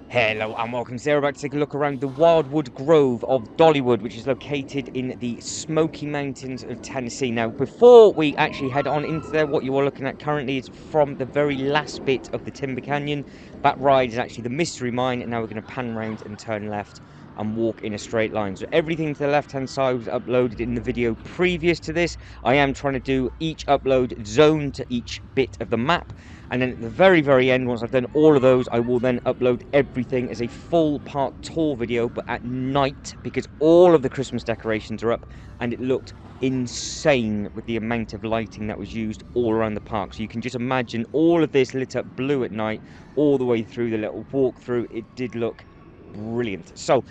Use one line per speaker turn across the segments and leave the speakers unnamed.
Hello and welcome. Today we're about to take a look around the Wildwood Grove of Dollywood, which is located in the Smoky Mountains of Tennessee. Now, before we actually head on into there, what you are looking at currently is from the very last bit of the Timber Canyon. That ride is actually the Mystery Mine, and now we're going to pan around and turn left and walk in a straight line. So everything to the left-hand side was uploaded in the video previous to this. I am trying to do each upload zone to each bit of the map. And then at the very end, once I've done all of those, I will then upload everything as a full park tour video, but at night, because all of the Christmas decorations are up, and it looked insane with the amount of lighting that was used all around the park. So you can just imagine all of this lit up blue at night, all the way through the little walkthrough. It did look brilliant. So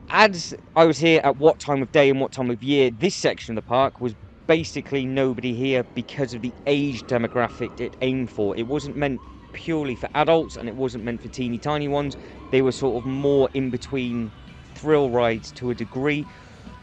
as I was here at what time of day and what time of year, this section of the park was basically nobody here because of the age demographic it aimed for. It wasn't meant purely for adults, and it wasn't meant for teeny tiny ones. They were sort of more in between thrill rides to a degree.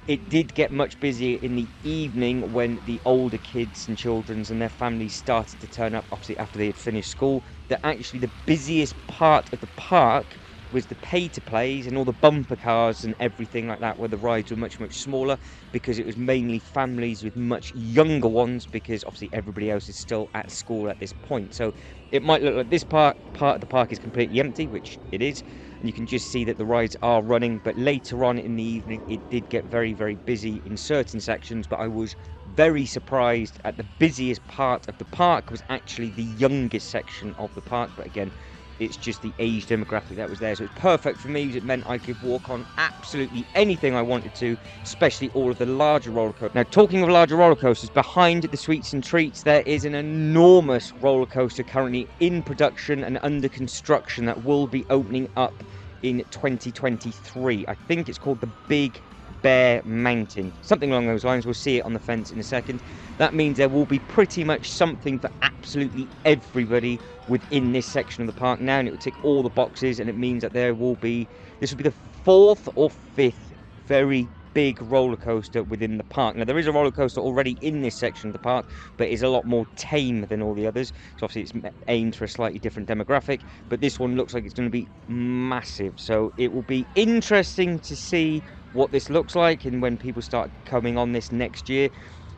It did get much busier in the evening when the older kids and children and their families started to turn up, obviously after they had finished school. That actually the busiest part of the park was the pay-to-plays and all the bumper cars and everything like that, where the rides were much smaller, because it was mainly families with much younger ones, because obviously everybody else is still at school at this point. So it might look like this part of the park is completely empty, which it is, and you can just see that the rides are running. But later on in the evening it did get very busy in certain sections, but I was very surprised at the busiest part of the park was actually the youngest section of the park. But again, it's just the age demographic that was there, so it's perfect for me because it meant I could walk on absolutely anything I wanted to, especially all of the larger roller coasters. Now, talking of larger roller coasters, behind the Sweets and Treats there is an enormous roller coaster currently in production and under construction that will be opening up in 2023. I think it's called the Big Bear Mountain, something along those lines. We'll see it on the fence in a second. That means there will be pretty much something for absolutely everybody within this section of the park now, and it will tick all the boxes. And it means that this will be the fourth or fifth very big roller coaster within the park. Now, there is a roller coaster already in this section of the park, but it's a lot more tame than all the others, so obviously it's aimed for a slightly different demographic. But this one looks like it's going to be massive, so it will be interesting to see what this looks like and when people start coming on this next year.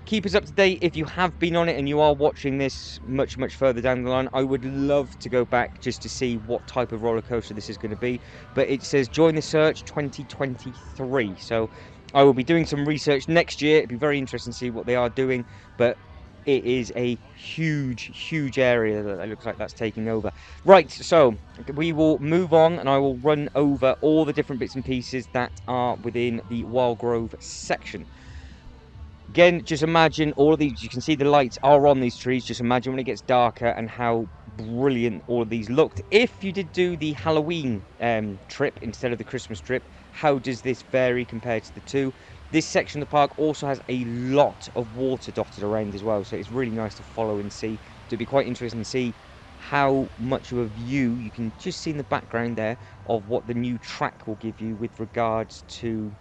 Keep us up to date if you have been on it and you are watching this much further down the line. I would love to go back just to see what type of roller coaster this is going to be. But it says join the search 2023, so I will be doing some research next year. It'd be very interesting to see what they are doing, but it is a huge area that it looks like that's taking over. Right, so we will move on and I will run over all the different bits and pieces that are within the Wild Grove section. Again, just imagine all of these. You can see the lights are on these trees. Just imagine when it gets darker and how brilliant all of these looked. If you did do the Halloween trip instead of the Christmas trip, how does this vary compared to the two? This section of the park also has a lot of water dotted around as well, so it's really nice to follow and see. So it'd be quite interesting to see how much of a view you can just see in the background there of what the new track will give you with regards to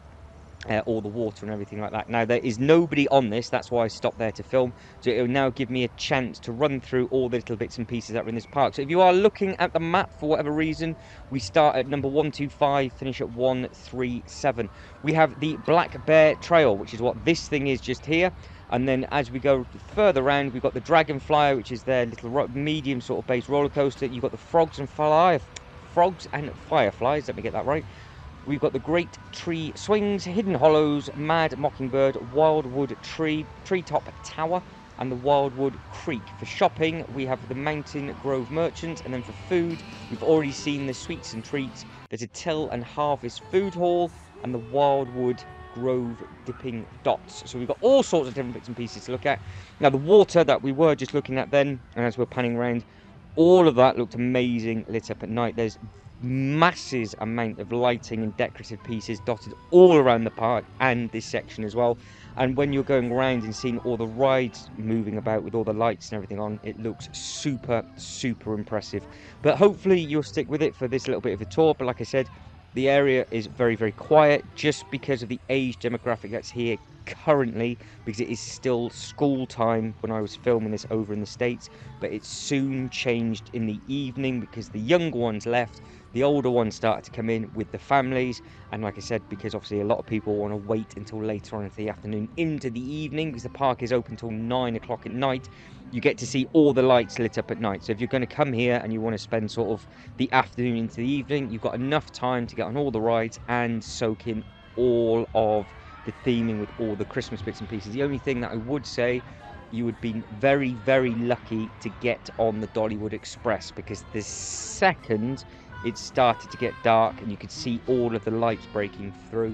all the water and everything like that. Now, there is nobody on this, that's why I stopped there to film, so it will now give me a chance to run through all the little bits and pieces that are in this park. So if you are looking at the map for whatever reason, we start at number 125, finish at 137. We have the Black Bear Trail, which is what this thing is just here. And then as we go further around, we've got the Dragonfly, which is their little medium sort of base roller coaster. You've got the Frogs and Fireflies, let me get that right. We've got the Great Tree Swings, Hidden Hollows, Mad Mockingbird, Wildwood Treetop Tower, and the Wildwood Creek. For shopping, we have the Mountain Grove Merchant, and then for food, we've already seen the Sweets and Treats. There's a Till and Harvest Food Hall, and the Wildwood Grove Dipping Dots. So we've got all sorts of different bits and pieces to look at. Now, the water that we were just looking at then, and as we're panning around, all of that looked amazing lit up at night. There's massive amount of lighting and decorative pieces dotted all around the park and this section as well. And when you're going around and seeing all the rides moving about with all the lights and everything on, it looks super impressive. But hopefully you'll stick with it for this little bit of a tour. But like I said, the area is very quiet just because of the age demographic that's here currently because it is still school time when I was filming this over in the States, but it soon changed in the evening because the younger ones left, the older ones started to come in with the families, and like I said, because obviously a lot of people want to wait until later on into the afternoon into the evening because the park is open till 9 o'clock at night. You get to see all the lights lit up at night. So if you're going to come here and you want to spend sort of the afternoon into the evening, you've got enough time to get on all the rides and soak in all of the theming with all the Christmas bits and pieces. The only thing that I would say, you would be very, very lucky to get on the Dollywood Express, because the second it started to get dark and you could see all of the lights breaking through,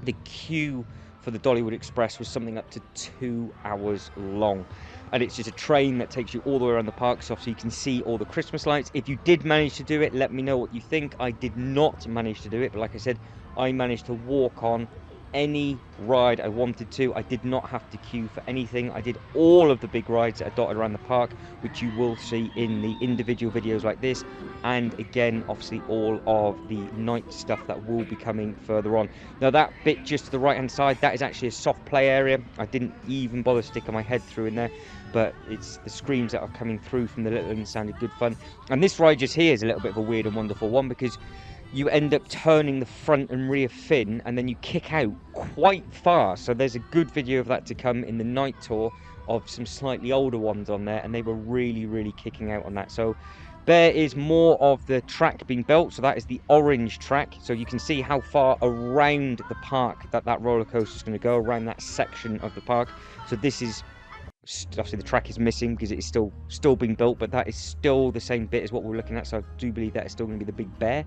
the queue for the Dollywood Express was something up to 2 hours long. And it's just a train that takes you all the way around the park, so you can see all the Christmas lights. If you did manage to do it, let me know what you think. I did not manage to do it, but like I said, I managed to walk on any ride I wanted to. I did not have to queue for anything. I did all of the big rides that are dotted around the park, which you will see in the individual videos like this, and again obviously all of the night stuff that will be coming further on. Now that bit just to the right hand side, that is actually a soft play area. I didn't even bother sticking my head through in there, but it's the screams that are coming through from the little ones sounded good fun. And this ride just here is a little bit of a weird and wonderful one, because you end up turning the front and rear fin and then you kick out quite far. So there's a good video of that to come in the night tour of some slightly older ones on there, and they were really, really kicking out on that. So there is more of the track being built. So that is the orange track. So you can see how far around the park that roller coaster is going to go, around that section of the park. So this is obviously the track is missing because it is still being built, but that is still the same bit as what we're looking at. So I do believe that is still going to be the Big Bear,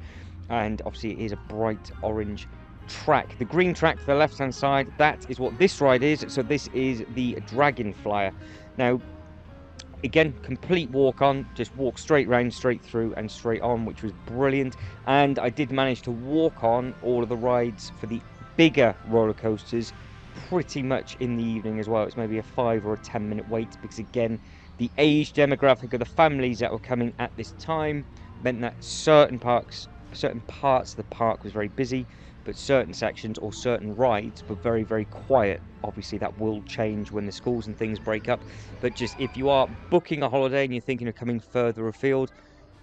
and obviously it is a bright orange track. The green track to the left hand side, that is what this ride is. So this is the Dragon Flyer. Now again, complete walk on, just walk straight round, straight through and straight on, which was brilliant. And I did manage to walk on all of the rides for the bigger roller coasters pretty much in the evening as well. It's maybe a 5 or a 10-minute wait, because again, the age demographic of the families that were coming at this time meant that certain parts of the park was very busy, but certain sections or certain rides were very, very quiet. Obviously that will change when the schools and things break up, but just if you are booking a holiday and you're thinking of coming further afield,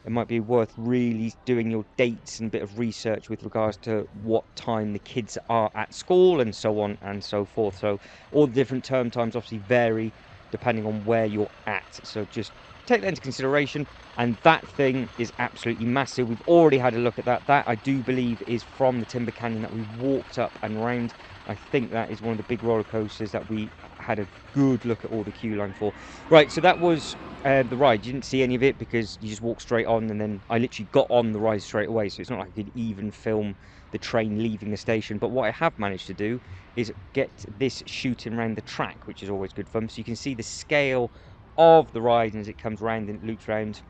it might be worth really doing your dates and a bit of research with regards to what time the kids are at school and so on and so forth. So all the different term times obviously vary depending on where you're at, so just take that into consideration. And that thing is absolutely massive. We've already had a look at that. That I do believe is from the Timber Canyon that we walked up and round. I think that is one of the big roller coasters that we had a good look at all the queue line for. Right, so that was the ride. You didn't see any of it because you just walked straight on, and then I literally got on the ride straight away, so it's not like I could even film the train leaving the station. But what I have managed to do is get this shooting around the track, which is always good fun, so you can see the scale of the ride, and as it comes round and it loops round,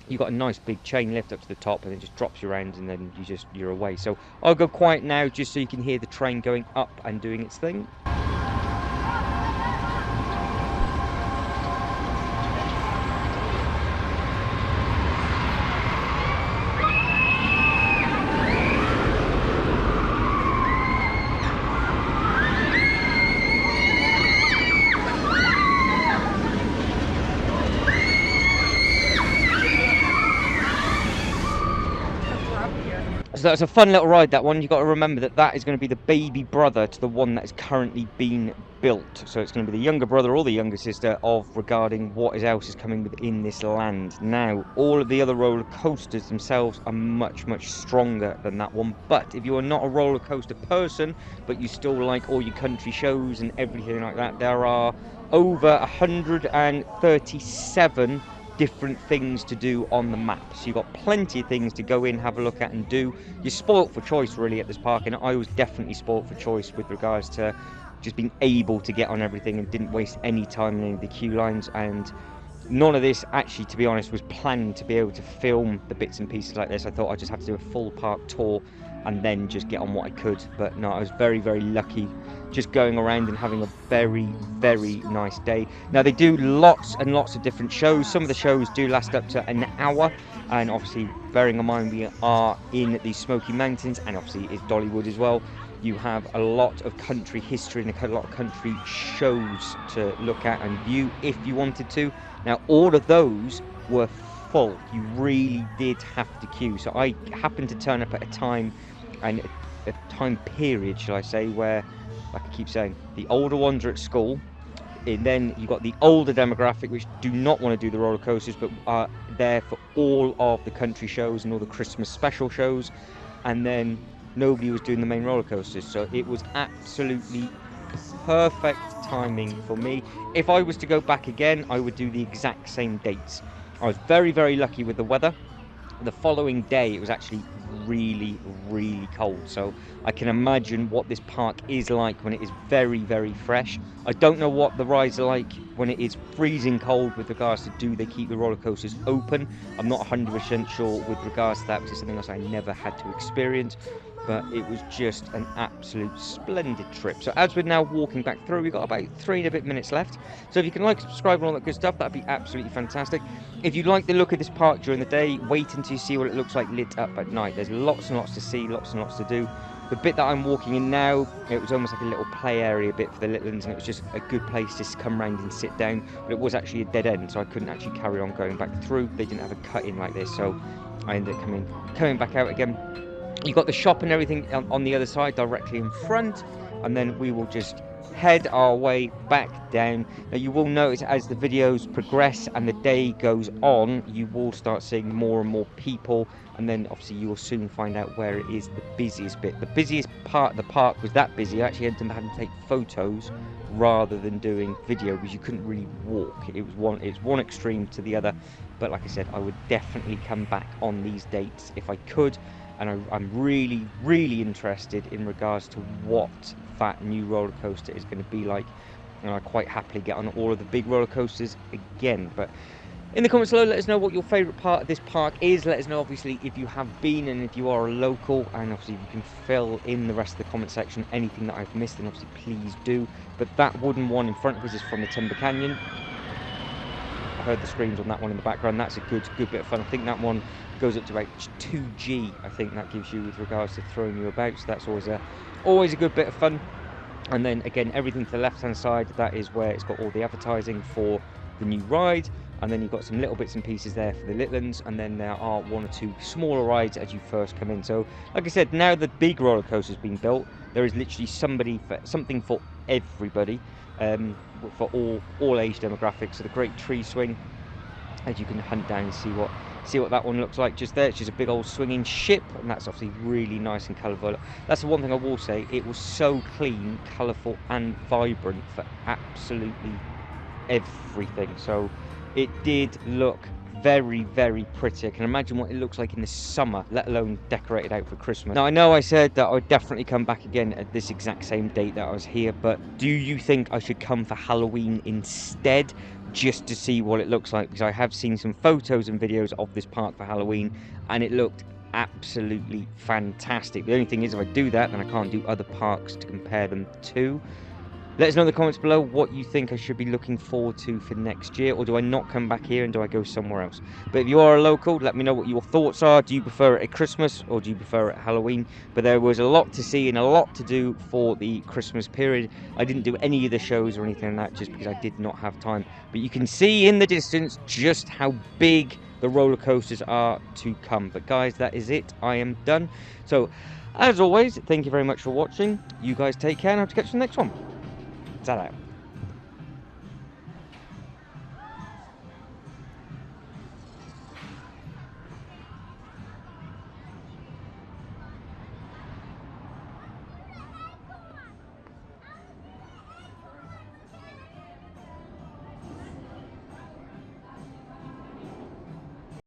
you've got a nice big chain lift up to the top, and it just drops you around, and then you're away. So I'll go quiet now just so you can hear the train going up and doing its thing. So that's a fun little ride, that one. You've got to remember that that is going to be the baby brother to the one that is currently being built. So it's going to be the younger brother or the younger sister of regarding what else is coming within this land. Now, all of the other roller coasters themselves are much, much stronger than that one. But if you are not a roller coaster person, but you still like all your country shows and everything like that, there are over 137 different things to do on the map. So you've got plenty of things to go in, have a look at and do. You're spoilt for choice really at this park, and I was definitely spoilt for choice with regards to just being able to get on everything and didn't waste any time in any of the queue lines. And none of this actually, to be honest, was planned to be able to film the bits and pieces like this. I thought I'd just have to do a full park tour and then just get on what I could, but no, I was very, very lucky just going around and having a very, very nice day. Now they do lots and lots of different shows. Some of the shows do last up to an hour, and obviously bearing in mind we are in the Smoky Mountains, and obviously it's Dollywood as well, You have a lot of country history and a lot of country shows to look at and view if you wanted to. Now, all of those were full. You really did have to queue. So I happened to turn up at a time and a time period, shall I say, where, like I keep saying, the older ones are at school. And then you've got the older demographic which do not want to do the roller coasters but are there for all of the country shows and all the Christmas special shows. And then nobody was doing the main roller coasters, so it was absolutely perfect timing for me. If I was to go back again, I would do the exact same dates. I was very, very lucky with the weather. The following day it was actually really, really cold, so I can imagine what this park is like when it is very, very fresh. I don't know what the rides are like when it is freezing cold with regards to do they keep the roller coasters open. I'm not 100% sure with regards to that, which is something else I never had to experience, but it was just an absolute splendid trip. So as we're now walking back through, we've got about 3 and a bit minutes left. So if you can like, subscribe and all that good stuff, that'd be absolutely fantastic. If you like the look of this park during the day, wait until you see what it looks like lit up at night. There's lots and lots to see, lots and lots to do. The bit that I'm walking in now, it was almost like a little play area bit for the little ones, and it was just a good place to come round and sit down. But it was actually a dead end, so I couldn't actually carry on going back through. They didn't have a cut in like this, so I ended up coming back out again. You've got the shop and everything on the other side directly in front, and then we will just head our way back down. Now you will notice as the videos progress and the day goes on, you will start seeing more and more people, and then obviously you will soon find out where it is the busiest bit. The busiest part of the park was that busy. I actually ended up having to take photos rather than doing video because you couldn't really walk. It's one extreme to the other, but like I said, I would definitely come back on these dates if I could. And I'm really, really interested in regards to what that new roller coaster is going to be like. And I quite happily get on all of the big roller coasters again. But in the comments below, let us know what your favourite part of this park is. Let us know, obviously, if you have been and if you are a local. And obviously, if you can fill in the rest of the comment section anything that I've missed, then obviously please do. But that wooden one in front of us is from the Timber Canyon. I heard the screams on that one in the background. That's a good bit of fun. I think that one goes up to about 2G, I think that gives you with regards to throwing you about, so that's always a good bit of fun. And then again, everything to the left hand side, that is where it's got all the advertising for the new ride, and then you've got some little bits and pieces there for the little ones, and then there are 1 or 2 smaller rides as you first come in. So like I said, now the big roller coaster's been built, there is literally something for everybody, for all age demographics. So the Great Tree Swing, as you can hunt down and see what that one looks like just there. It's just a big old swinging ship, and that's obviously really nice and colourful. That's the one thing I will say, it was so clean, colourful and vibrant for absolutely everything. So it did look very, very pretty. I can imagine what it looks like in the summer, let alone decorated out for Christmas. Now I know I said that I would definitely come back again at this exact same date that I was here, but do you think I should come for Halloween instead, just to see what it looks like? Because I have seen some photos and videos of this park for Halloween and it looked absolutely fantastic. The only thing is, if I do that, then I can't do other parks to compare them to. Let us know in the comments below what you think I should be looking forward to for next year, or do I not come back here and do I go somewhere else? But if you are a local, let me know what your thoughts are. Do you prefer it at Christmas or do you prefer it at Halloween? But there was a lot to see and a lot to do for the Christmas period. I didn't do any of the shows or anything like that just because I did not have time. But you can see in the distance just how big the roller coasters are to come. But guys, that is it. I am done. So as always, thank you very much for watching. You guys take care and I hope to catch you in the next one. Ta-da.